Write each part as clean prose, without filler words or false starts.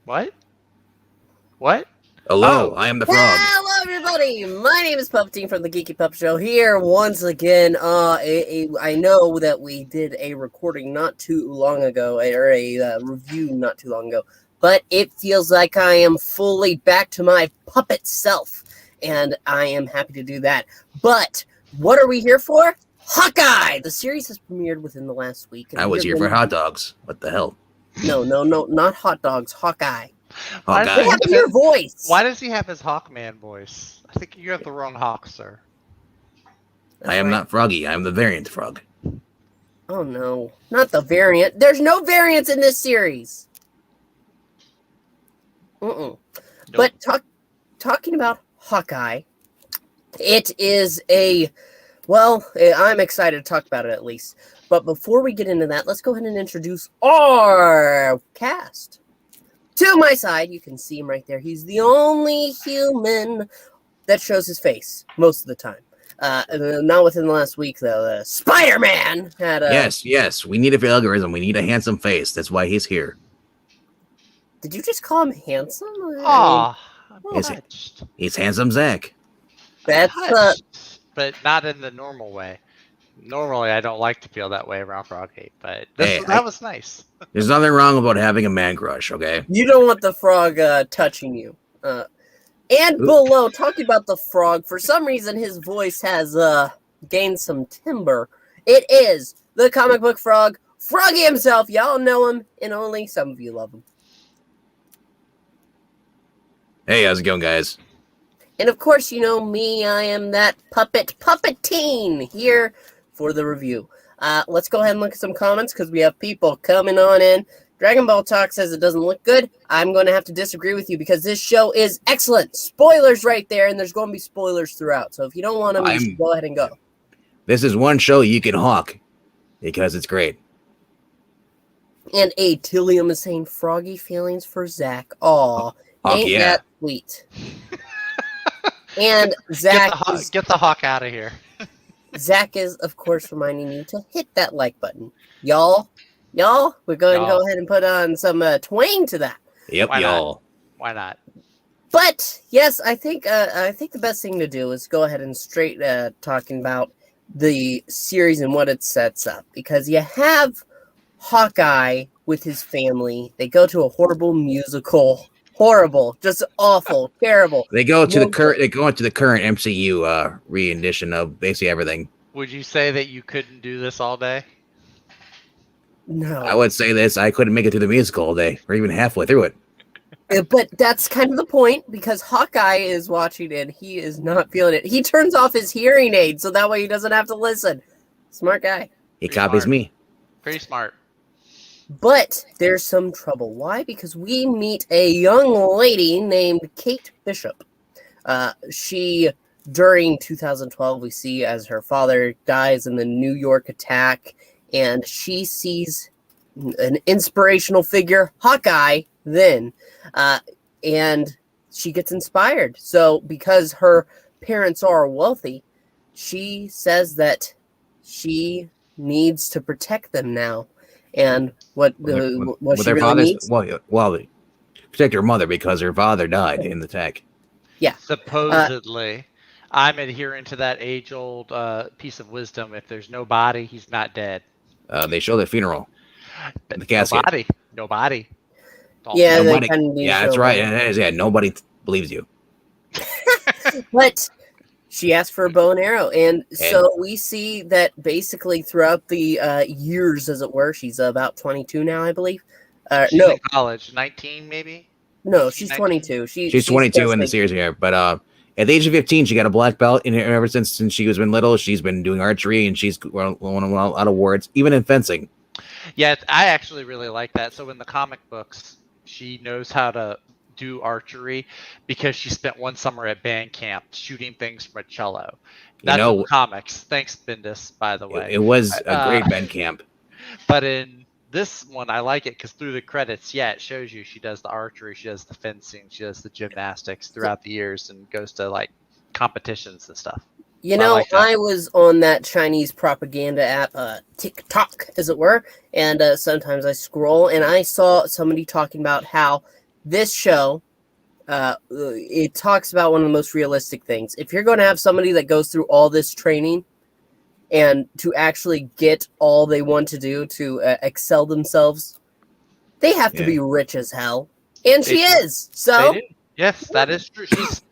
What? What? Hello, Oh. I am the frog. Hello, everybody. My name is Puppetine from the Geeky Pup Show here once again. I know that we did a recording not too long ago, or a review not too long ago, but it feels like I am fully back to my puppet self, and I am happy to do that. But what are we here for? Hawkeye! The series has premiered within the last week. I was here for hot dogs. What the hell? No, not hot dogs. Hawkeye. Why Hawkeye. What happened to your voice? Why does he have his Hawkman voice? I think you have the wrong Hawk, sir. I am not Froggy. I am the variant frog. Oh no, not the variant. There's no variants in this series. Nope. But talking about Hawkeye, it is I'm excited to talk about it at least. But before we get into that, let's go ahead and introduce our cast. To my side, you can see him right there. He's the only human that shows his face most of the time. Not within the last week, though. Spider-Man had a... Yes. We need a algorithm. We need a handsome face. That's why he's here. Did you just call him handsome? Aw, He's handsome Zach. That's but not in the normal way. Normally, I don't like to feel that way around Froggy, but Hey, that was nice. There's nothing wrong about having a man crush, okay? You don't want the frog touching you. And below, talking about the frog, for some reason his voice has gained some timbre. It is the comic book frog, Froggy himself. Y'all know him, and only some of you love him. Hey, how's it going, guys? And of course, you know me. I am that Puppetine here for the review. Let's go ahead and look at some comments because we have people coming on in. Dragon Ball Talk says it doesn't look good. I'm going to have to disagree with you because this show is excellent. Spoilers right there, and there's going to be spoilers throughout. So if you don't want them, you should go ahead and go. This is one show you can hawk because it's great. And Tillium is saying froggy feelings for Zach. Aw, ain't that sweet. And Zach get the hawk out of here. Zach is, of course, reminding you to hit that like button. Y'all, we're going to go ahead and put on some twang to that. Yep, y'all. Why not? But yes, I think the best thing to do is go ahead and straight talking about the series and what it sets up, because you have Hawkeye with his family. They go to a horrible musical. Horrible, just awful, terrible. They go into the current MCU rendition of basically everything. Would you say that you couldn't do this all day? No. I would say this. I couldn't make it through the musical all day, or even halfway through it. But that's kind of the point, because Hawkeye is watching and he is not feeling it. He turns off his hearing aid so that way he doesn't have to listen. Smart guy. He copies me. Pretty smart. But there's some trouble. Why? Because we meet a young lady named Kate Bishop. She, during 2012, we see as her father dies in the New York attack, and she sees an inspirational figure, Hawkeye, then. And she gets inspired. So because her parents are wealthy, she says that she needs to protect them now. And what she really needs? Well, protect her mother because her father died in the attack. Yeah. Supposedly. I'm adhering to that age-old piece of wisdom. If there's no body, he's not dead. They show the funeral. The casket. Nobody. Yeah, that's right. Nobody believes you. But she asked for a bow and arrow, and so we see that basically throughout the years, as it were, she's about 22 now, I believe. She's in college, 19 maybe. No, she's 22. She's 22 in the series here, but at the age of 15, she got a black belt, and ever since she was been little, she's been doing archery, and she's won a lot of awards, even in fencing. Yeah, I actually really like that. So in the comic books, she knows how to do archery because she spent one summer at band camp shooting things from a cello. That's in the comics. Thanks, Bendis, by the way. It was a great band camp. But in this one, I like it because through the credits, it shows you she does the archery, she does the fencing, she does the gymnastics throughout the years and goes to like competitions and stuff. You know, I was on that Chinese propaganda app, TikTok, as it were, and sometimes I scroll, and I saw somebody talking about how this show, it talks about one of the most realistic things. If you're going to have somebody that goes through all this training and to actually get all they want to do to excel themselves, they have to be rich as hell. And she is. So yes, that is true. She's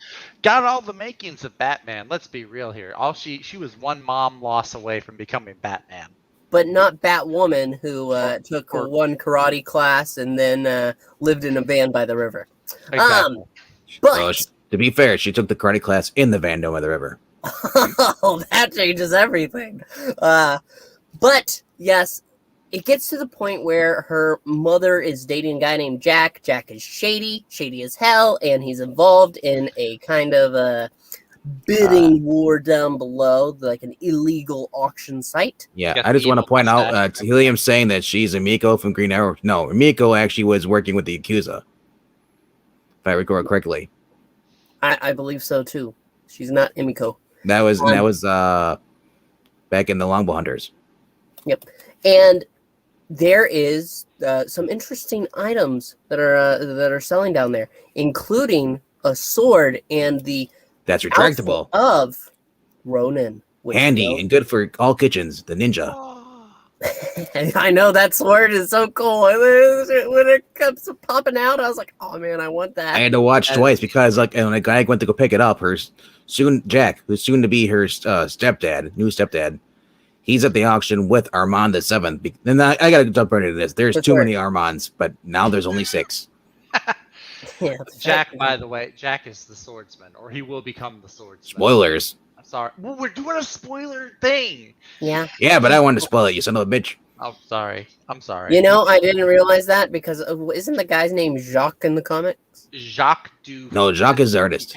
got all the makings of Batman. Let's be real here. She was one mom loss away from becoming Batman. But not Batwoman, who took one karate class and then lived in a van by the river. Exactly. But well, to be fair, she took the karate class in the van by the river. Oh, that changes everything. But yes, it gets to the point where her mother is dating a guy named Jack. Jack is shady as hell, and he's involved in a kind of a bidding war down below, like an illegal auction site. Yeah, I just want to point out, Helium saying that she's Emiko from Green Arrow. No, Emiko actually was working with the Yakuza, if I recall correctly. I believe so too. She's not Emiko. That was back in the Longbow Hunters. Yep, and there is some interesting items that are selling down there, including a sword and the that's retractable of Ronin. Handy and good for all kitchens. The ninja. I know that sword is so cool. When it comes to popping out, I was like, "Oh man, I want that." I had to watch twice because, like, when a guy went to go pick it up, Jack, who's soon to be her new stepdad, he's at the auction with Armand the Seventh. And I gotta jump right into this. There's too many Armands, but now there's only 6. Yeah, Jack, by the way, Jack is the swordsman, or he will become the swordsman. Spoilers. I'm sorry. Well, we're doing a spoiler thing. Yeah. Yeah, but I wanted to spoil it, you son of a bitch. I'm sorry. You know, I didn't realize that because isn't the guy's name Jacques in the comics? Jacques Dufrance. No, Jacques is the artist.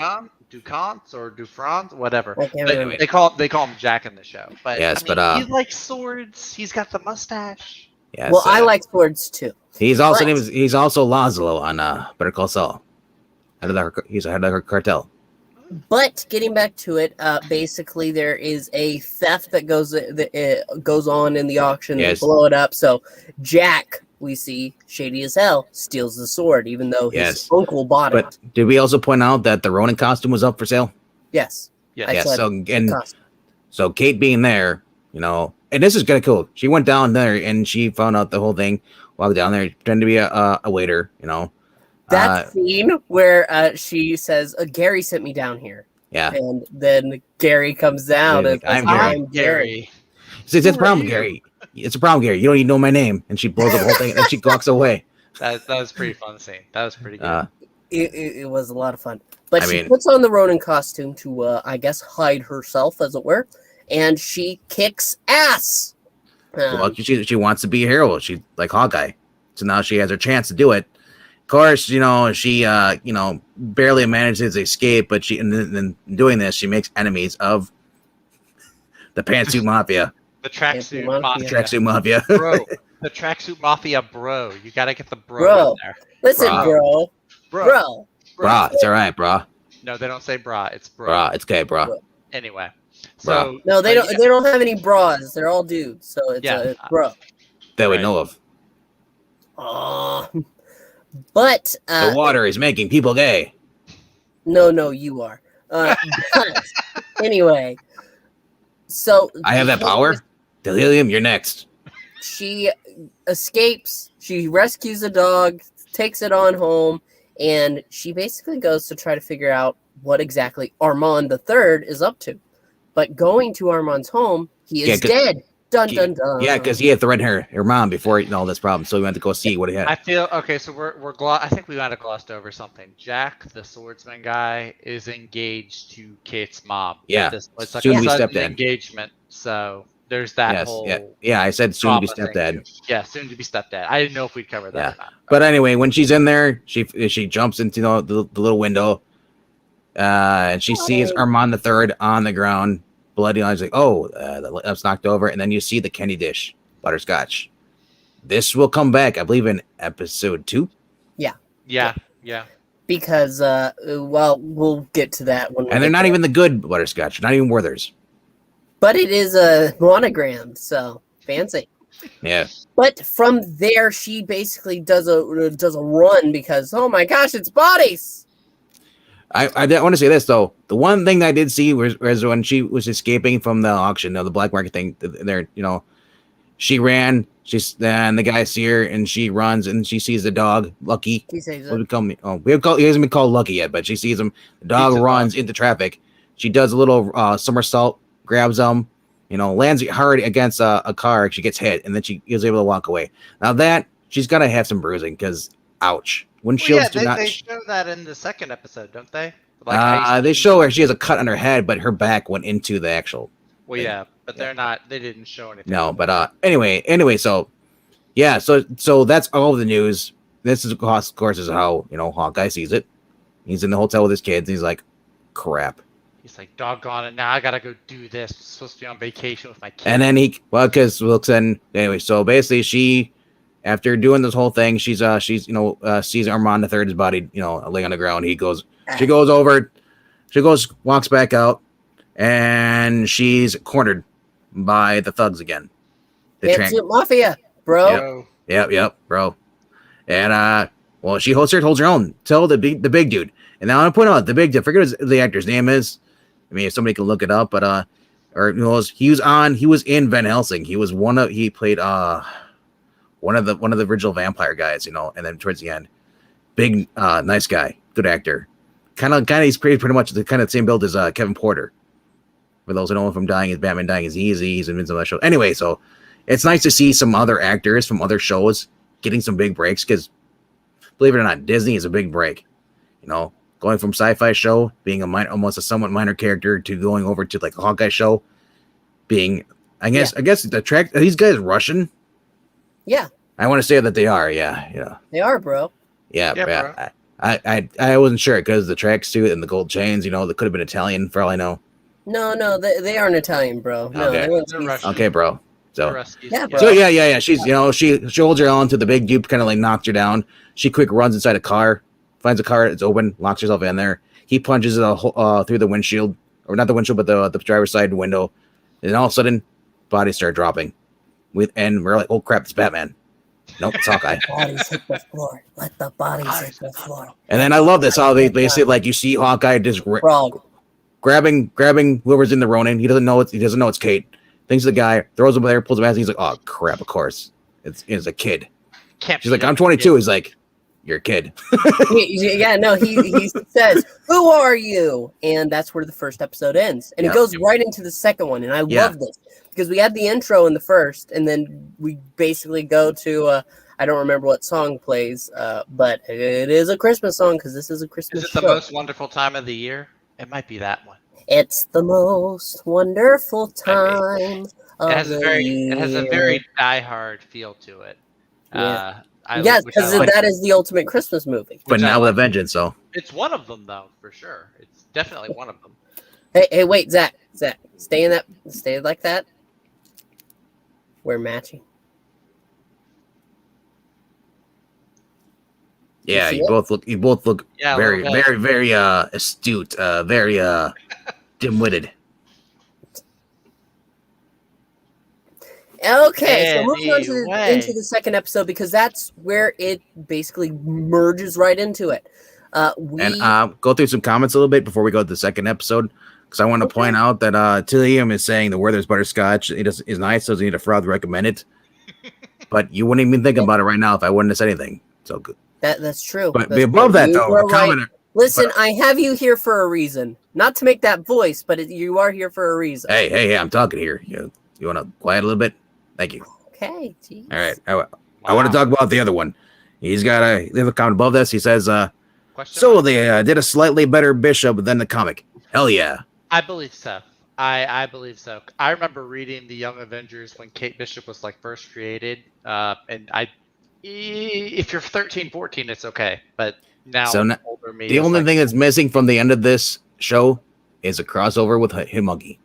Ducants or Dufrance, whatever. But anyway. They call him Jack in the show. But yes, he likes swords. He's got the mustache. Yes, well, I like swords too. He's also Laszlo on Better Call Saul. He's head of her cartel. But getting back to it, basically there is a theft that goes on in the auction. Yes. They blow it up. So Jack, we see, shady as hell, steals the sword, even though his uncle bought it. But did we also point out that the Ronin costume was up for sale? Yes. Yes. So Kate being there, you know, and this is kind of cool. She went down there and she found out the whole thing. Walked down there, pretended to be a waiter, you know. That scene where she says, Gary sent me down here. Yeah. And then Gary comes down and says, I'm Gary. See, that's a problem, Gary. It's a problem, Gary. You don't even know my name. And she blows up the whole thing and she walks away. That was pretty fun scene. That was pretty good. It was a lot of fun. But she puts on the Ronin costume to, I guess, hide herself, as it were. And she kicks ass. Well, she wants to be a hero. She's like Hawkeye. So now she has her chance to do it. Of course, you know, she, barely manages to escape, but in doing this, she makes enemies of the Pantsuit Mafia. The Tracksuit Mafia. The Tracksuit Mafia. Bro. The Tracksuit Mafia, bro. You got to get the bro in there. Listen, bro. Bra. It's all right, bra. No, they don't say bra. It's bro. Bra. It's okay, bra. Anyway. So, no, they don't. They don't have any bras. They're all dudes. So it's bro. That we know of. But the water is making people gay. No, you are. But anyway, so I have that power. Delirium, you're next. She escapes. She rescues a dog, takes it on home, and she basically goes to try to figure out what exactly Armand III is up to. But going to Armand's home, he is dead. Dun, dun, dun. Yeah, because he had threatened her mom before all this problem, so we went to go see what he had. I feel okay. So I think we might have glossed over something. Jack, the swordsman guy, is engaged to Kate's mom. Yeah, it's like soon a to be sudden stepdad engagement. So there's that whole. Yeah. I said soon to be stepdad. Yeah, soon to be stepdad. I didn't know if we'd cover that. Yeah. Or not. But anyway, when she's in there, she jumps into the little window, and she sees Armand III on the ground. Bloody eyes, like, the lamp's knocked over, and then you see the candy dish, butterscotch. This will come back, I believe, in episode 2. Yeah. Because, we'll get to that one. And they're not even the good butterscotch, not even Werther's. But it is a monogram, so fancy. Yeah. But from there, she basically does a run because, oh my gosh, it's bodies. I want to say this though. The one thing that I did see was when she was escaping from the auction, the black market thing. There, she ran. Then the guy see her, and she runs, and she sees the dog, Lucky. He says What he hasn't been called Lucky yet, but she sees him. The dog runs into traffic. She does a little somersault, grabs him, lands hard against a car. She gets hit, and then she is able to walk away. Now that she's gonna have some bruising because, ouch. Windshields do not. They show that in the second episode, don't they? They show her she has a cut on her head, but her back went into the actual. Well, thing. yeah, but they're not. They didn't show anything. No, but anyway, so yeah, so that's all of the news. This is, of course, is how Hawkeye sees it. He's in the hotel with his kids. And he's like, crap. He's like, doggone it! Now I gotta go do this. I'm supposed to be on vacation with my kids. And then anyway, so basically after doing this whole thing, she's sees Armand III's body, laying on the ground. She goes over, walks back out, and she's cornered by the thugs again. The mafia, bro. Yep, bro. And she holds her own. Tell the big dude. And now I want to point out the big dude. I forget what the actor's name is. I mean, if somebody can look it up, but he was in Van Helsing. He played one of the original vampire guys, and then towards the end, big nice guy, good actor. Kind of he's pretty much the kind of same build as Kevin Porter. For those who know him from Batman Dying is Easy, he's in some other shows. Anyway, so it's nice to see some other actors from other shows getting some big breaks because, believe it or not, Disney is a big break. Going from sci-fi show, being almost a somewhat minor character, to going over to like a Hawkeye show, being I guess the track. Are these guys Russian? Yeah, I want to say that they are. Yeah, they are, bro. Yeah. Bro. I wasn't sure because the tracksuit and the gold chains. They could have been Italian for all I know. No, they aren't Italian, bro. No, okay. They're Russian. Okay, bro. So yeah, bro. So yeah. She's she holds her on to the big dude, kind of like knocks her down. She quick runs inside a car, finds a car, it's open, locks herself in there. He punches it through the windshield, or not the windshield, but the driver's side window. And all of a sudden, bodies start dropping. And we're like, oh crap, it's Batman. Nope, it's Hawkeye. Bodies hit the floor. Let the bodies hit the floor. And then I love this how they basically you see Hawkeye just grabbing whoever's in the Ronin. He doesn't know it's Kate. Thinks the guy, throws him there, pulls him out, and he's like, oh crap, of course. It's a kid. She's like, I'm 22. He's like, you're a kid. He says, who are you? And that's where the first episode ends. And it goes right into the second one. And I love this because we had the intro in the first, and then we basically go to I don't remember what song plays, but it is a Christmas song because this is a Christmas show. Is it the most wonderful time of the year? It might be that one. It's the most wonderful time of the year. It has a very diehard feel to it. Yeah. Because that is the ultimate Christmas movie. But now with a vengeance, so. It's one of them, though, for sure. It's definitely one of them. Hey, wait, Zach, stay like that. We're matching. Yeah, you both look very, very, very astute, very dim-witted. Okay, so moving on into the second episode because that's where it basically merges right into it. Go through some comments a little bit before we go to the second episode because I want to point out that Tillium is saying the Werther's butterscotch is nice, so you need a fraud to recommend it. But you wouldn't even think about it right now if I wouldn't have said anything. So good. That's true. But above that, though, right. Listen, I have you here for a reason. Not to make that voice, but you are here for a reason. Hey, I'm talking here. You want to quiet a little bit? Thank you. Okay. Geez. All right. I want to talk about the other one. He's got a comment above this. He says, so they did a slightly better Bishop than the comic. Hell yeah. I believe so. I believe so. I remember reading the Young Avengers when Kate Bishop was first created. And if you're 13, 14, it's okay. But now, older me, the only thing that's missing from the end of this show is a crossover with Himagi.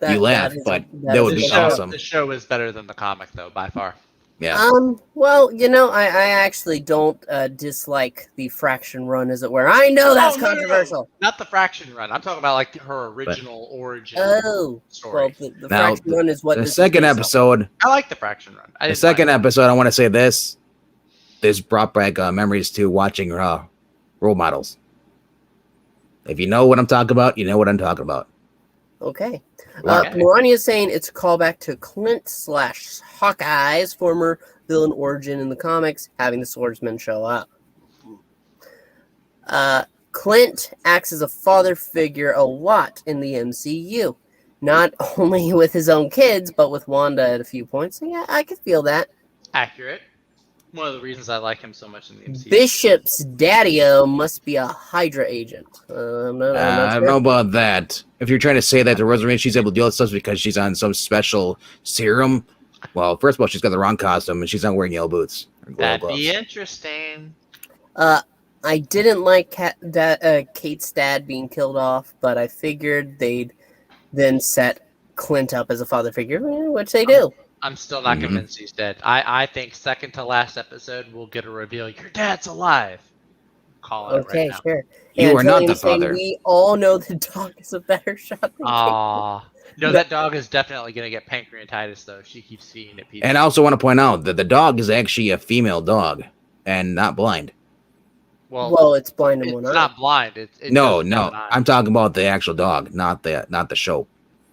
You laugh, but that would be awesome. The show is better than the comic, though, by far. Yeah. Well, I actually don't dislike the fraction run, as it were. I know that's No. controversial. Not the fraction run. I'm talking about like her original origin story. Well, the Now, fraction run is what the this is second based off. episode. I like the fraction run. The second episode, I want to say this. This brought back memories to watching role models. If you know what I'm talking about, you know what I'm talking about. Okay. Okay. Melania is saying it's a callback to Clint/Hawkeye's former villain origin in the comics, having the swordsman show up. Clint acts as a father figure a lot in the MCU. Not only with his own kids, but with Wanda at a few points. Yeah, I could feel that. Accurate. One of the reasons I like him so much in the MCU. Bishop's daddy-o must be a Hydra agent. I'm not I don't sure. know about that. If you're trying to say that the Rosemary, she's able to deal with stuff because she's on some special serum. Well, first of all, she's got the wrong costume and she's not wearing yellow boots. That'd be interesting. I didn't like Kate's dad being killed off, but I figured they'd then set Clint up as a father figure, which they do. I'm still not convinced he's dead. I think second to last episode we'll get a reveal. Your dad's alive. Call it right now. Sure. You are not the saying father. We all know the dog is a better shot than No, that dog is definitely going to get pancreatitis, though. She keeps feeding it pizza. And I also want to point out that the dog is actually a female dog and not blind. Well, it's blind in one eye. It's not blind. No. I'm talking about the actual dog, not the show.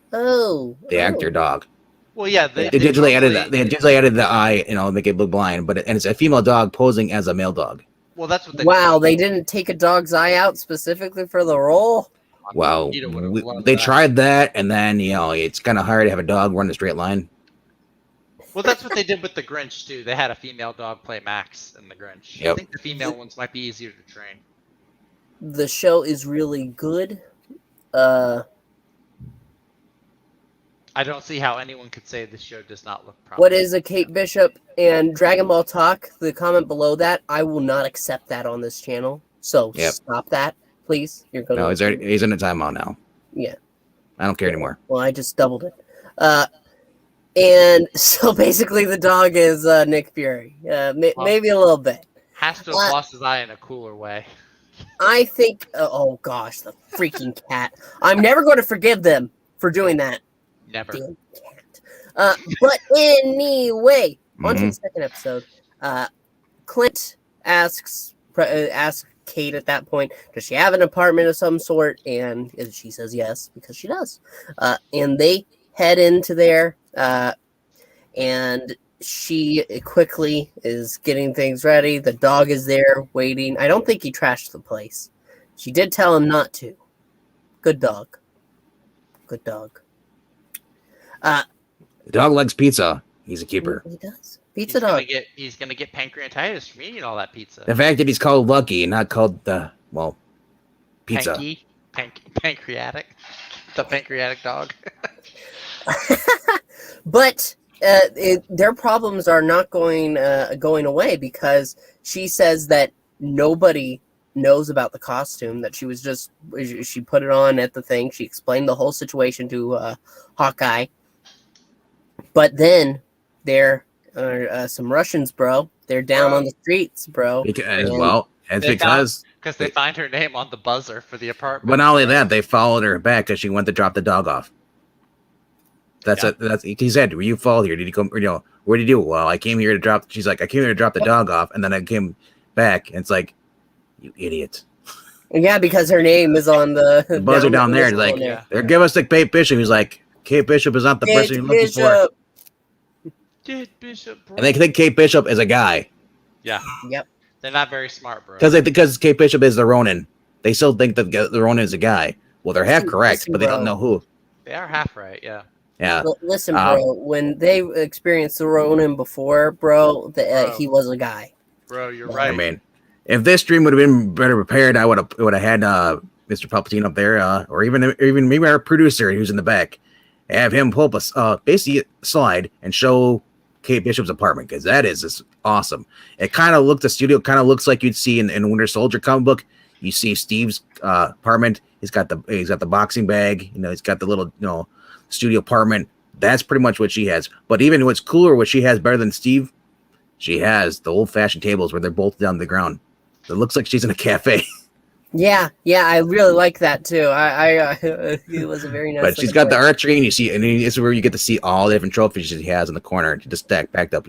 The actor dog. Well, yeah, They digitally added the eye, make it look blind, but it's a female dog posing as a male dog. Well, that's what. They didn't take a dog's eye out specifically for the role. Well, they tried that, and then it's kind of hard to have a dog run a straight line. Well, that's what they did with the Grinch too. They had a female dog play Max in the Grinch. Yep. I think the female ones might be easier to train. The show is really good. I don't see how anyone could say the show does not look promising. What is a Kate Bishop and Dragon Ball Talk? The comment below that, I will not accept that on this channel. So stop that, please. You're gonna. No, he's in a timeout now. Yeah. I don't care anymore. Well, I just doubled it. And so basically, the dog is Nick Fury. Maybe a little bit. Has to have lost his eye in a cooler way. I think. Oh gosh, the freaking cat! I'm never going to forgive them for doing that. Never. Damn cat. But anyway, on to the second episode. Clint asks Kate at that point, does she have an apartment of some sort? And she says yes, because she does. And they head into there, and she quickly is getting things ready. The dog is there waiting. I don't think he trashed the place. She did tell him not to. Good dog. Good dog. The dog likes pizza. He's a keeper. He does. Pizza dog. He's gonna get pancreatitis from eating all that pizza. The fact that he's called Lucky and not called pizza. Pancreatic. The pancreatic dog. But their problems are not going away, because she says that nobody knows about the costume, that she put it on at the thing. She explained the whole situation to Hawkeye. But then there are some Russians, bro. They're down on the streets, bro. Because they find her name on the buzzer for the apartment. But not only that, they followed her back because she went to drop the dog off. He said, "Were you followed here? Did you come? What did you do?" Well, I came here to drop. She's like, "I came here to drop the dog off, and then I came back." And it's like, you idiot. Yeah, because her name is on the buzzer down there. Like, they're give us the Kate Bishop. He's like, Kate Bishop is not the person you're looking for. Kate Bishop, bro. And they think Kate Bishop is a guy. Yeah. Yep. They're not very smart, bro. Because Kate Bishop is the Ronin. They still think that the Ronin is a guy. Well, they're half correct, but they don't know who. They are half right, yeah. Yeah. Listen, bro, when they experienced the Ronin before, bro, he was a guy. Bro, you're right. I mean, if this stream would have been better prepared, I would have had Mr. Puppetine up there, or even maybe our producer who's in the back, have him pull up a basically slide and show Kate Bishop's apartment, because that is just awesome. The studio kind of looks like you'd see in Winter Soldier comic book. You see Steve's apartment. He's got the boxing bag. He's got the little studio apartment. That's pretty much what she has. But even what's cooler, what she has better than Steve, she has the old-fashioned tables where they're bolted down to the ground. It looks like she's in a cafe. Yeah, I really like that too. It was a very nice. But she's got the archery, and you see, and it's where you get to see all the different trophies she has in the corner, just stacked backed up.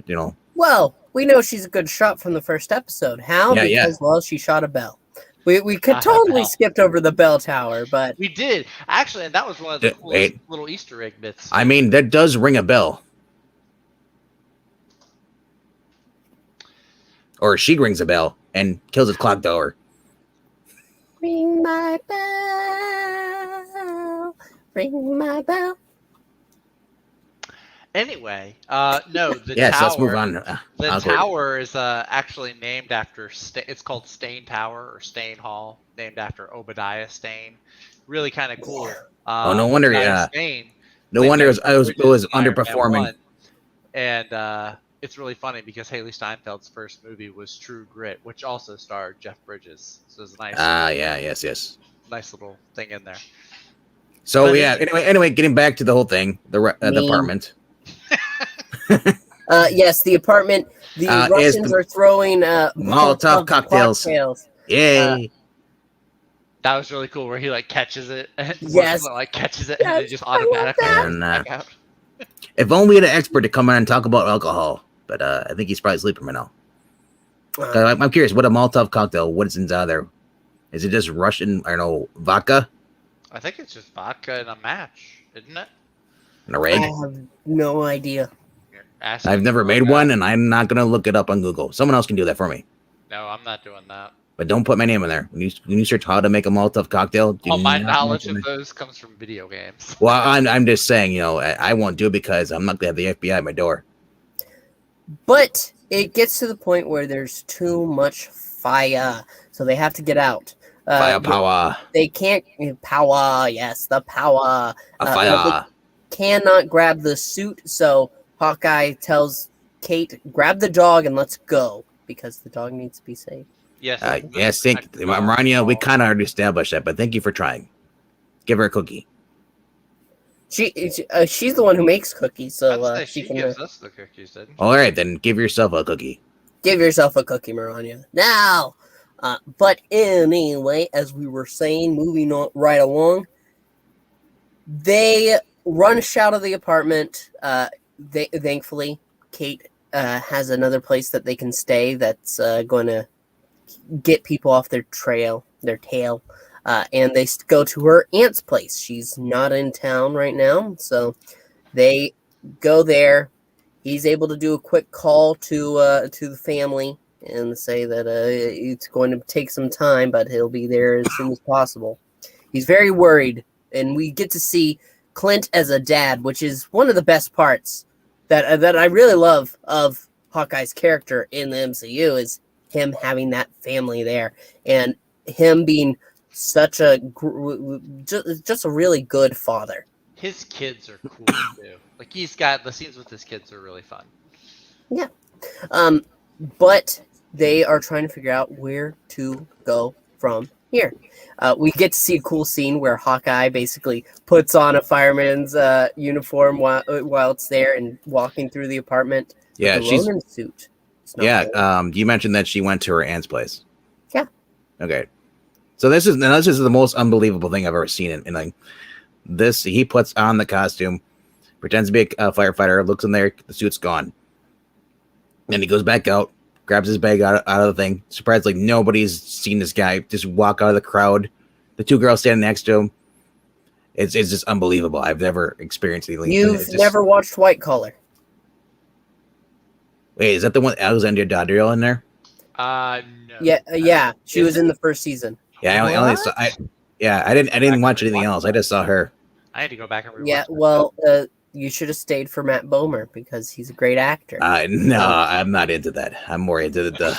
Well, we know she's a good shot from the first episode. How? Because well, she shot a bell. We could totally skipped over the bell tower, but we did actually, and that was one of the coolest little Easter egg bits. I mean, that does ring a bell. Or she rings a bell and kills his clock tower. Ring my bell. Ring my bell. Anyway, no, the yes, tower. Let's move on. The tower is actually named after. It's called Stain Tower or Stain Hall, named after Obadiah Stane. Really kind of cool. Oh, no wonder. Stane, no wonder it was underperforming. And it's really funny because Haley Steinfeld's first movie was True Grit, which also starred Jeff Bridges. So it's a nice. Yes. Nice little thing in there. So anyway, getting back to the whole thing, the apartment. Yes, the apartment. The Russians are throwing Molotov cocktails. Yay! That was really cool. Where he catches it. Yes. Catches it and they just automatically. And, if only we had an expert to come in and talk about alcohol, but I think he's probably sleeping right now. I'm curious, what a Molotov cocktail? What is inside there? Is it just Russian? I don't know, vodka. I think it's just vodka and a match, isn't it? And a rag? I have no idea. I've never made one, and I'm not going to look it up on Google. Someone else can do that for me. No, I'm not doing that. But don't put my name in there. When you search how to make a Molotov cocktail, all my knowledge of those comes from video games. Well, I'm just saying, I won't do it because I'm not going to have the FBI at my door. But it gets to the point where there's too much fire, so they have to get out. Power. They can't power. Yes, the power. Fire. They cannot grab the suit, so Hawkeye tells Kate, "Grab the dog and let's go," because the dog needs to be safe. Yes. Yes. Marania, we kind of already established that, but thank you for trying. Give her a cookie. She's the one who makes cookies, so she gives us the cookies. Didn't she? All right, then give yourself a cookie. Give yourself a cookie, Marania. Now. But anyway, as we were saying, moving on right along, they rush out of the apartment. Thankfully, Kate has another place that they can stay that's going to get people off their tail. And they go to her aunt's place. She's not in town right now, so they go there. He's able to do a quick call to the family and say that it's going to take some time, but he'll be there as soon as possible. He's very worried, and we get to see Clint as a dad, which is one of the best parts that I really love of Hawkeye's character in the MCU is him having that family there and him being such just a really good father. His kids are cool too. He's got the scenes with his kids are really fun. Yeah. But they are trying to figure out where to go from here. We get to see a cool scene where Hawkeye basically puts on a fireman's uniform while it's there and walking through the apartment. Yeah, she's in a suit. Yeah, you mentioned that she went to her aunt's place. Yeah. Okay. So this is the most unbelievable thing I've ever seen in this. He puts on the costume, pretends to be a firefighter, looks in there, the suit's gone. Then he goes back out, grabs his bag out of the thing. Surprised, nobody's seen this guy just walk out of the crowd. The two girls standing next to him. It's just unbelievable. I've never experienced anything. You've never watched White Collar? Wait, is that the one Alexandria Dadriel in there? No. Yeah. She was in the first season. Yeah, I only saw. I didn't watch anything else. I just saw her. I had to go back and rewatch. Yeah, well, you should have stayed for Matt Bomer because he's a great actor. No, I'm not into that. I'm more into the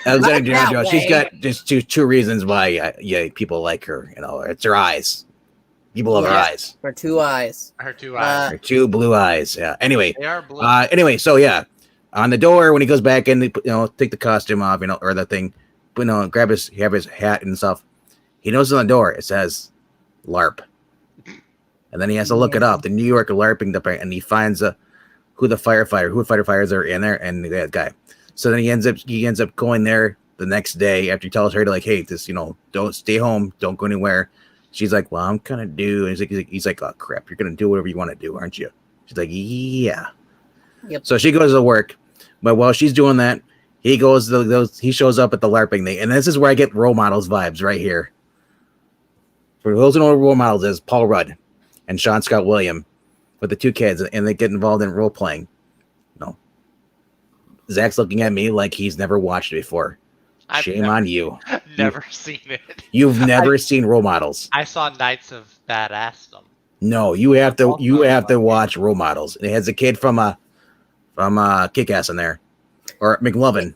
Alexandria Dadriel. She's got just two reasons why people like her. It's her eyes. People love her eyes. Her two eyes. Her two eyes. Her two blue eyes. Yeah. Anyway. They are blue. Anyway, so yeah, on the door when he goes back in, take the costume off, or the thing, grab his hat and stuff. He knows on the door it says LARP, and then he has to look it up. The New York LARPing department, and he finds who the firefighters are in there, and that guy. So then he ends up going there the next day after he tells her to like, hey, this, don't stay home, don't go anywhere. She's like, well, I'm gonna do. And he's like, oh crap, you're gonna do whatever you want to do, aren't you? She's like, yeah. Yep. So she goes to work, but while she's doing that, he shows up at the LARPing thing, and this is where I get role models vibes right here. For those who know what role models is, Paul Rudd and Sean Scott William with the two kids, and they get involved in role playing. No, Zach's looking at me like he's never watched it before. Shame on you. Never seen it. You've never seen role models. I saw Knights of Badassdom. No, you have to watch role models. It has a kid from Kick-Ass in there, or McLovin.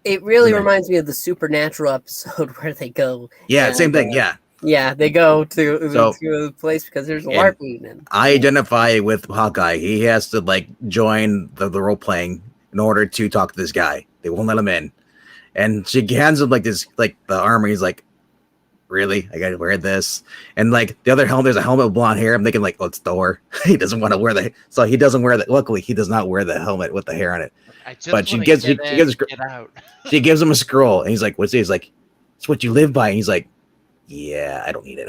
It really reminds me of the Supernatural episode where they go. Yeah, same thing. Yeah. Yeah, they go to the place because there's LARPing. And I identify with Hawkeye. He has to like join the role playing in order to talk to this guy. They won't let him in, and she hands him like this, like the armor. He's like, really? I gotta wear this. And like the other helmet, there's a helmet with blonde hair. I'm thinking like, oh, it's Thor. He doesn't want to wear so he doesn't wear that. Luckily, he does not wear the helmet with the hair on it. But she gives him a scroll, and he's like, what's it? He's like, it's what you live by. And he's like, yeah, I don't need it.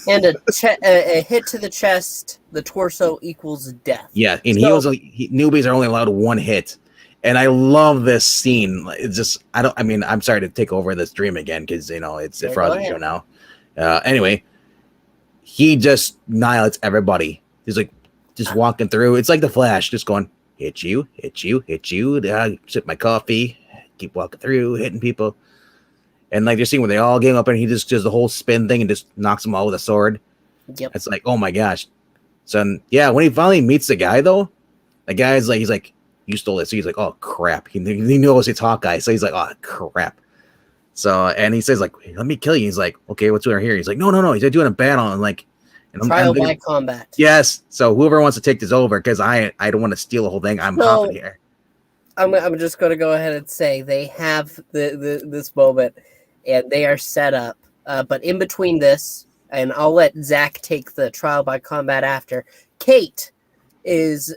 And a hit to the chest, the torso equals death. Yeah, and newbies are only allowed one hit. And I love this scene. It's just, I'm sorry to take over this dream again because, it's a Frosty show now. Anyway, he just annihilates everybody. He's like, just walking through. It's like the Flash, just going, hit you. Sip my coffee, keep walking through, hitting people. And like, you're seeing where they all game up and he just does the whole spin thing and just knocks them all with a sword. Yep. It's like, oh my gosh. So, yeah, when he finally meets the guy, though, the guy's like, he's like, you stole it. So he's like, oh crap. He knows it's Hawkeye. So he's like, oh crap. So, and he says like, let me kill you. He's like, okay, what's doing here? He's like, no. He's doing a battle. And like, trial by combat. Yes. So whoever wants to take this over, because I don't want to steal the whole thing. I'm hopping here. I'm just going to go ahead and say they have this moment and they are set up. But in between this, and I'll let Zach take the trial by combat after, Kate is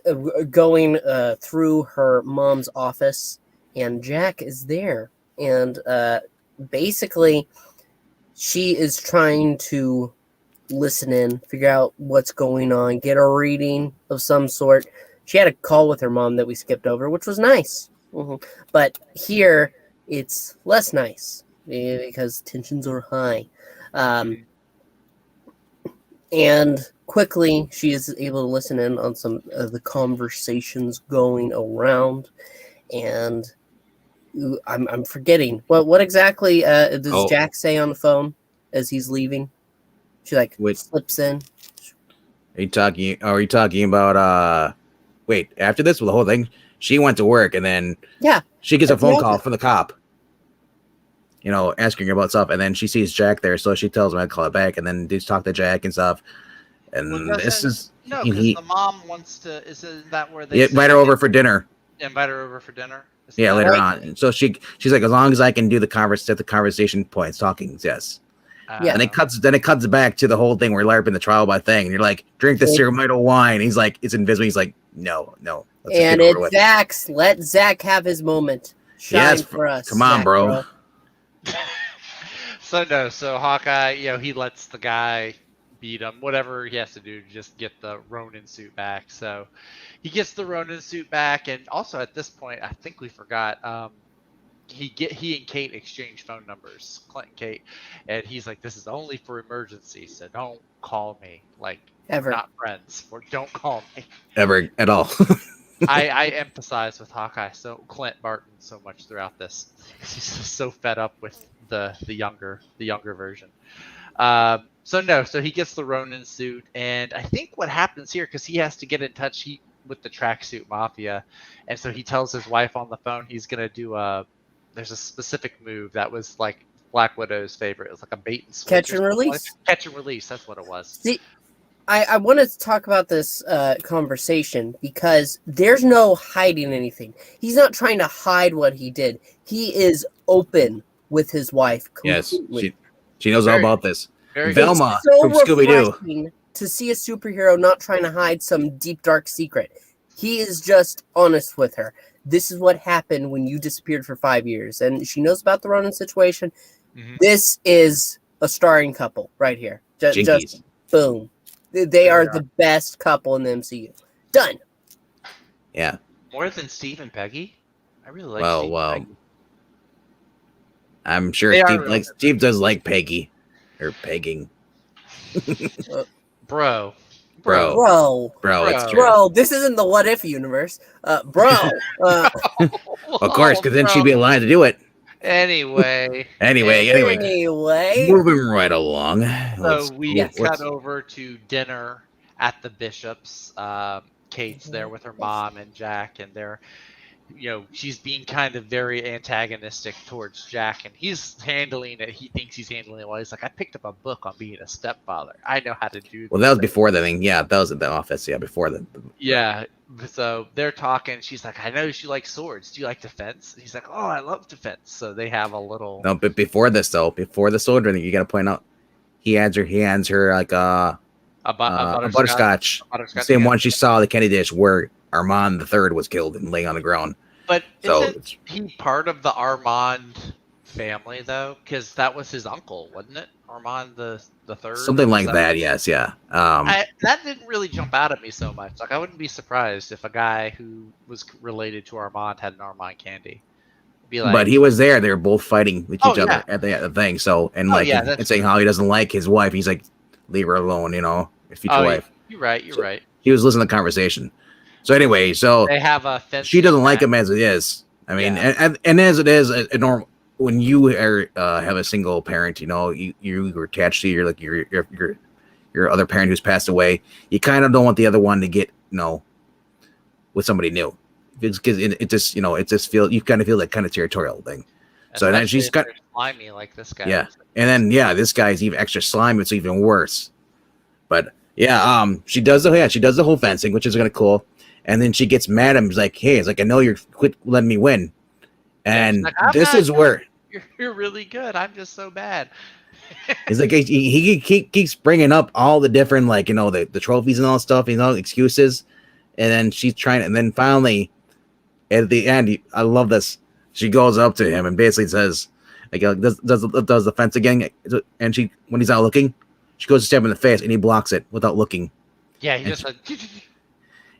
going through her mom's office, and Jack is there. And basically, she is trying to listen in, figure out what's going on, get a reading of some sort. She had a call with her mom that we skipped over, which was nice. Mm-hmm. But here, it's less nice because tensions are high. And quickly, she is able to listen in on some of the conversations going around. And I'm forgetting. What exactly does Jack say on the phone as he's leaving? She slips in. Are you talking about wait, after this, the whole thing, she went to work and then she gets a phone call from the cop, asking her about stuff, and then she sees Jack there, so she tells him I'd call it back, and then they talk to Jack and stuff. And this is because the mom wants to. Is that where they invite her over for dinner? Invite her over for dinner. Yeah, later on. And so she's like, as long as I can do the conversation points, talking, yes. And it cuts back to the whole thing where LARPing the trial by thing, and you're like, drink the cereal wine. He's like, it's invisible. He's like, no. And it's Zach's. Let Zach have his moment. Shine for us. Come on, Zach, bro. So Hawkeye, he lets the guy beat him, whatever he has to do to just get the Ronin suit back. So he gets the Ronin suit back, and also at this point, I think we forgot, he and Kate exchange phone numbers, Clint and Kate, and he's like, this is only for emergencies, so don't call me, like, ever, not friends, or don't call me ever at all. I emphasize with Hawkeye, so Clint Barton, so much throughout this. He's so fed up with the younger version. So he gets the Ronin suit, and I think what happens here, because he has to get in touch with the Tracksuit Mafia, and so he tells his wife on the phone he's gonna do there's a specific move that was like Black Widow's favorite. It was like a bait and switch. Catch and release. Catch and release. That's what it was. See, I wanted to talk about this conversation because there's no hiding anything. He's not trying to hide what he did. He is open with his wife completely. Yes, she knows all about this. Velma from Scooby-Doo. To see a superhero not trying to hide some deep, dark secret. He is just honest with her. This is what happened when you disappeared for 5 years. And she knows about the Ronan situation. This is a starring couple right here. Just boom. They are the best couple in the MCU. Done. Yeah. More than Steve and Peggy? I really like Steve and Peggy. I'm sure Steve does like Peggy. Or pegging. Bro, it's true. Bro, this isn't the What If universe. Bro. Of course, because then she'd be allowed to do it. Anyway. Moving right along. So we cut over to dinner at the Bishop's. Kate's there with her mom and Jack, and they're, she's being kind of very antagonistic towards Jack, and he's handling it. He thinks he's handling it well. He's like, I picked up a book on being a stepfather. I know how to do this. Well, that was before the thing. Yeah, that was at the office. Yeah, before the. Yeah. So they're talking. She's like, I know you like swords. Do you like defense? And he's like, oh, I love defense. So they have a little. No, but before this, though, before the sword thing, you got to point out, he hands her like a butterscotch. Same one she saw the candy dish where Armand III was killed and laying on the ground. But isn't he part of the Armand family, though? Because that was his uncle, wasn't it? Armand the third? Something like that, yes, yeah. That didn't really jump out at me so much. Like, I wouldn't be surprised if a guy who was related to Armand had an Armand candy. But he was there. They were both fighting with each other at the thing. So, and and saying how he doesn't like his wife. He's like, leave her alone, his future wife. You're right. He was listening to the conversation. So anyway, they have a she doesn't like him as it is. I mean, and as it is, a normal when you have a single parent, you're attached to your other parent who's passed away. You kind of don't want the other one to get with somebody new, because it just feels you kind of feel that kind of territorial thing. So then she's got slimy like this guy. Yeah, and then this guy's even extra slimy. It's even worse. But she does the whole fencing, which is kind of cool. And then she gets mad at him. He's like, hey, I know you're quit letting me win. And like, this is where you're really good. I'm just so bad. He's like, he keeps bringing up all the different, the trophies and all stuff, excuses. And then she's trying, and then finally, at the end, I love this. She goes up to him and basically says, does the fence again. And when he's not looking, she goes to stab him in the face, and he blocks it without looking. Yeah, he just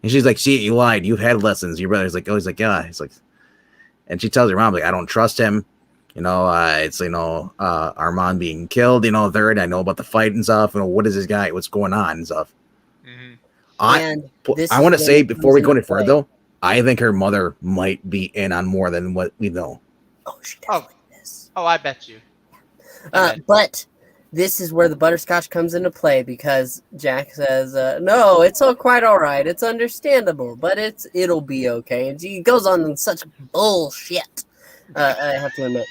and she's like, see, you lied. You've had lessons. Your brother's like, oh, he's like, yeah. He's like, and she tells her mom, like, I don't trust him. It's, Armand being killed, third. I know about the fight and stuff. What is this guy? What's going on and stuff. Mm-hmm. I want to say, before we go any further, though, I think her mother might be in on more than what we know. Oh, she definitely is. Oh, I bet you. But this is where the butterscotch comes into play, because Jack says, no, it's quite all right. It's understandable, but it'll be okay. And he goes on such bullshit, I have to admit.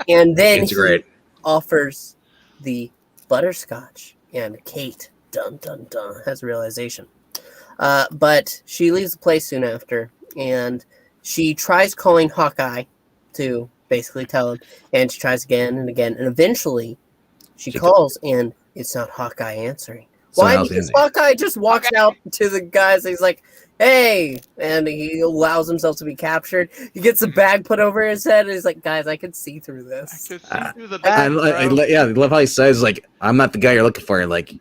And then he offers the butterscotch, and Kate, dun, dun, dun, has a realization. But she leaves the place soon after, and she tries calling Hawkeye to basically tell him, and she tries again and again, and eventually she calls, and it's not Hawkeye answering. Why? Because Hawkeye just walks out to the guys, and he's like, hey, and he allows himself to be captured. He gets the bag put over his head, and he's like, guys, I can see through this. I can see through the bag, I love how he says, like, I'm not the guy you're looking for, and like,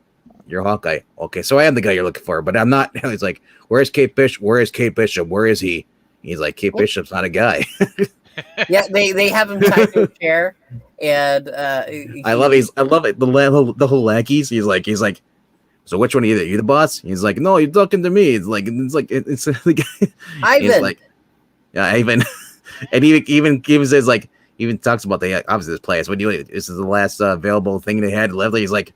you're Hawkeye. Okay, so I am the guy you're looking for, but I'm not. He's like, where's Kate Bishop? Where is Kate Bishop? Where is he? He's like, Kate Bishop's not a guy. Yeah, they have him tied to a chair, and I love it. The whole lackeys. He's like, so which one are you? Are you the boss? He's like, no, you're talking to me. It's like Ivan. He's like, yeah, Ivan. And he even says, like, even talks about obviously this place. When this is the last available thing they had left. He's like,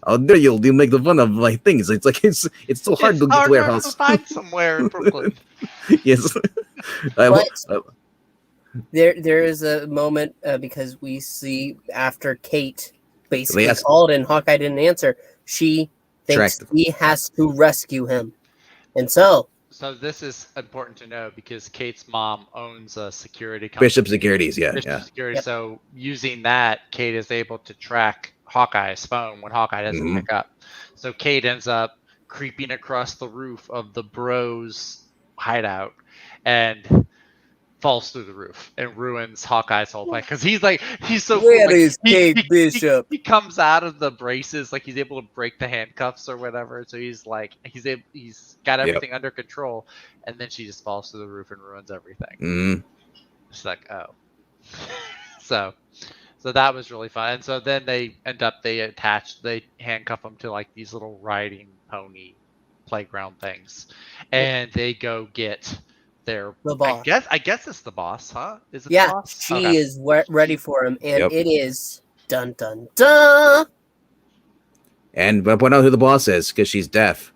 oh, there you'll make the fun of my things. It's like it's so hard to get to warehouse. To find somewhere in Brooklyn. Yes. There is a moment because we see after Kate basically called and Hawkeye didn't answer, she thinks he has to rescue him, and so this is important to know because Kate's mom owns a security company. Bishop Securities, Security. Yep. So using that, Kate is able to track Hawkeye's phone when Hawkeye doesn't pick up. So Kate ends up creeping across the roof of the Bros hideout and falls through the roof and ruins Hawkeye's whole plan because he's so cool. Where Like, is Kate Bishop? He comes out of the braces, like he's able to break the handcuffs or whatever. So he's got everything under control, and then she just falls through the roof and ruins everything. Mm. It's like, oh. so that was really fun. And so then they handcuff them to like these little riding pony playground things, and they go get the boss. I guess it's the boss, huh? Is it the boss? She is ready for him, and it is dun dun dun. And but point out who the boss is because she's deaf.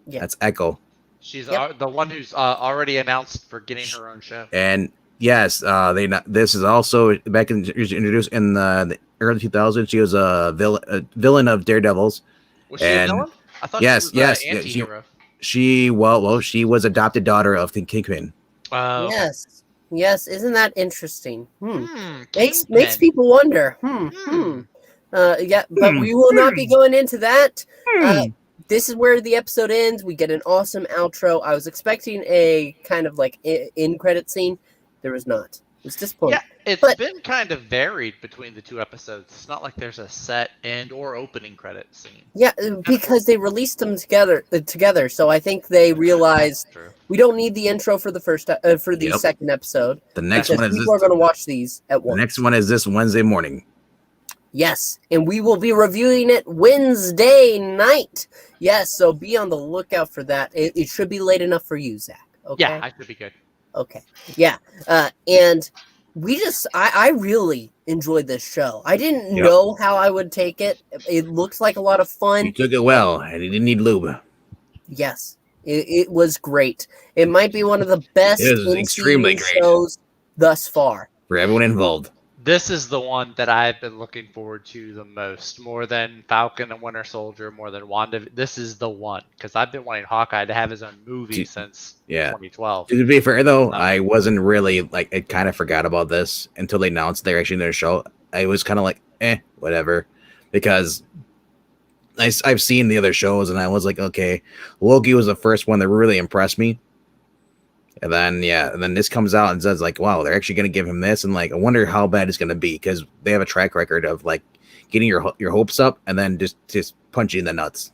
Yeah, that's Echo. She's the one who's already announced for getting her own show. And yes, this is also back introduced in the early 2000s. She was a villain of Daredevils. Was she a villain? I thought she was an anti-hero. She was adopted daughter of the Kingpin. Yes. Isn't that interesting? Makes people wonder. But we will not be going into that. This is where the episode ends. We get an awesome outro. I was expecting a kind of like in credit scene. There was not. It was disappointing. Yeah, it's been kind of varied between the two episodes. It's not like there's a set end or opening credit scene. Yeah, because they released them together. So I think they realized we don't need the intro for the second episode. The next one is people are going to watch these at once. The next one is this Wednesday morning. Yes, and we will be reviewing it Wednesday night. Yes, so be on the lookout for that. It should be late enough for you, Zach. Okay. Yeah, I should be good. Okay. Yeah. And I really enjoyed this show. I didn't know how I would take it. It looks like a lot of fun. You took it well, and it didn't need lube. Yes. It was great. It might be one of the best extremely great shows thus far. For everyone involved. This is the one that I've been looking forward to the most, more than Falcon and Winter Soldier, more than Wanda. This is the one, because I've been wanting Hawkeye to have his own movie since 2012. To be fair, though, I wasn't really, I kind of forgot about this until they announced they're actually in their show. I was kind of like, whatever, because I've seen the other shows, and I was like, okay, Loki was the first one that really impressed me. And then this comes out and says like, wow, they're actually going to give him this. And I wonder how bad it's going to be because they have a track record of getting your hopes up and then just punch you in the nuts.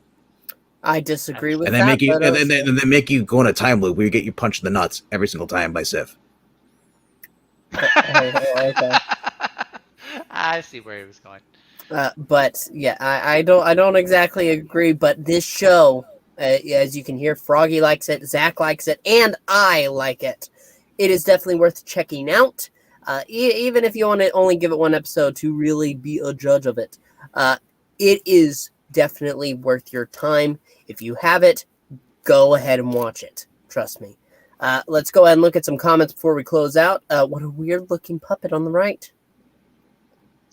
I disagree with that. And then make you go in a time loop where you get you punched in the nuts every single time by Sif. Okay. I see where he was going. But yeah, I don't exactly agree. But this show, as you can hear, Froggy likes it, Zach likes it, and I like it. It is definitely worth checking out, even if you want to only give it one episode to really be a judge of it. It is definitely worth your time. If you have it, go ahead and watch it. Trust me. Let's go ahead and look at some comments before we close out. What a weird-looking puppet on the right.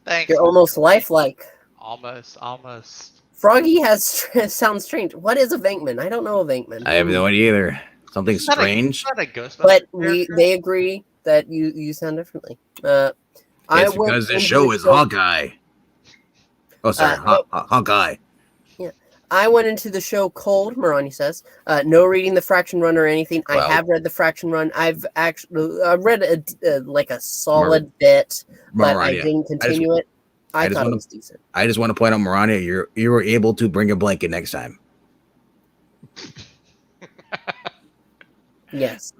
Thanks. You're almost lifelike. Almost. Froggy sounds strange. What is a Venkman? I don't know a Venkman. I have no idea either. Something strange. Not a Ghostbuster but they agree that you sound differently. It's because this show is Hawkeye. Oh, sorry, Hawkeye. Yeah, I went into the show cold. Marani says, no reading the Fraction Run or anything. Well, I have read the Fraction Run. I've read a solid bit, but I didn't continue it. I thought it was decent. I just want to point out, Marani, you were able to bring a blanket next time. Yes.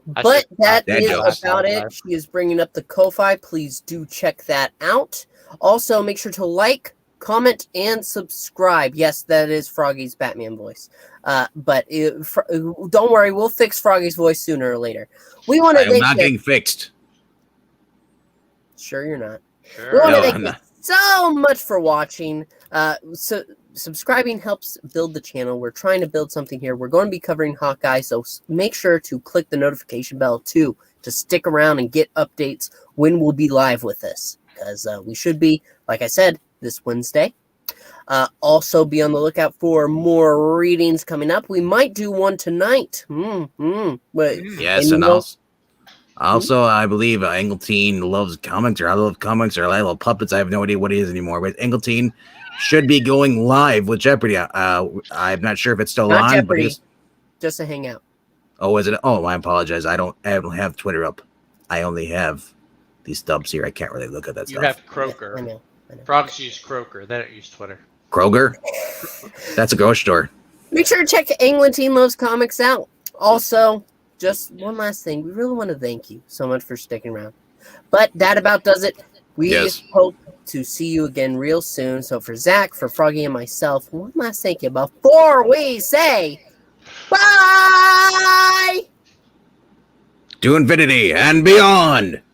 But that is about it. She is bringing up the Ko-Fi. Please do check that out. Also, make sure to like, comment, and subscribe. Yes, that is Froggy's Batman voice. But don't worry, we'll fix Froggy's voice sooner or later. I'm not getting fixed. Sure you're not. Sure. We want to thank you so much for watching. So subscribing helps build the channel. We're trying to build something here. We're going to be covering Hawkeye, so make sure to click the notification bell too to stick around and get updates when we'll be live with this. Because we should be, like I said, this Wednesday. Also, be on the lookout for more readings coming up. We might do one tonight. Yes, and also, I believe Engeltine loves comics, or I love comics, or I love puppets. I have no idea what it is anymore. But Engeltine should be going live with Jeopardy. I'm not sure if it's still on. Jeopardy, just a hangout. Oh, is it? Oh, I apologize. I don't have Twitter up. I only have these stubs here. I can't really look at that You stuff. have Kroger. I know. Frogs use Kroger. They don't use Twitter. Kroger? That's a grocery store. Make sure to check England Teen Loves Comics out. Also, just one last thing. We really want to thank you so much for sticking around. But that about does it. We hope to see you again real soon. So for Zach, for Froggy, and myself, one last thank you before we say bye! To infinity and beyond!